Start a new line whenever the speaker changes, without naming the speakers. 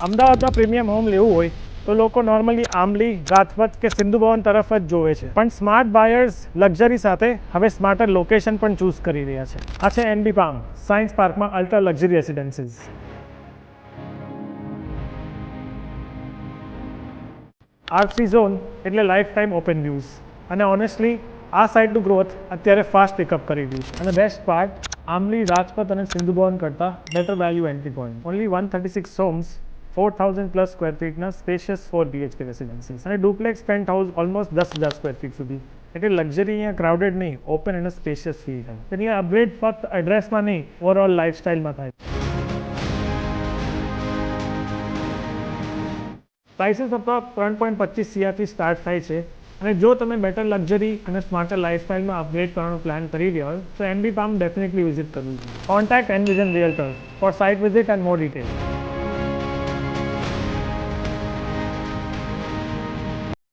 અમદાવાદમાં premium home લેવું હોય તો લોકો નોર્મલી આંબલી, રાજપથ કે સિંધુ ભવન તરફ જ જોવે છે, પણ સ્માર્ટ બાયર્સ લક્ઝરી સાથે હવે સ્માર્ટર લોકેશન પણ ચૂઝ કરી રહ્યા છે. આ છે એનબી પામ સાયન્સ પાર્કમાં અલ્ટ્રા લક્ઝરી રેસિડેન્સીસ. આર3 ઝોન એટલે લાઈફ ટાઈમ ઓપન વ્યૂઝ, અને ઓનેસ્ટલી આ સાઇડનું ગ્રોથ અત્યારે ફાસ્ટ પિકઅપ કરી રહ્યું છે. અને બેસ્ટ પાર્ટ, આંબલી, રાજપથ અને સિંધુ ભવન કરતાં better value entry point. Only 136 homes, 4000+ સ્ક્વેર ફીટના સ્પેશિયસ 4 BHK રેસિડેન્સીસ અને duplex penthouse almost 10,000 square feet સુધી. એટલે લક્ઝરી અહીંયા ક્રાઉડેડ નહીં, ઓપન અને સ્પેશિયસ ફીલ થાય. અહીંયા અપગ્રેડ ફક્ત એડ્રેસમાં નહીં, ઓવરઓલ લાઇફસ્ટાઇલમાં થાય. પ્રાઇસીસ અથવા 3.25 CR સ્ટાર્ટ થાય છે. અને જો તમે બેટર લક્ઝરી અને સ્માર્ટર લાઇફસ્ટાઇલમાં અપગ્રેડ કરવાનો પ્લાન કરી રહ્યા હોય તો એનબી પામ ડેફિનેટલી વિઝિટ કરવું જોઈએ. Contact Envision realtors for site visit and more details.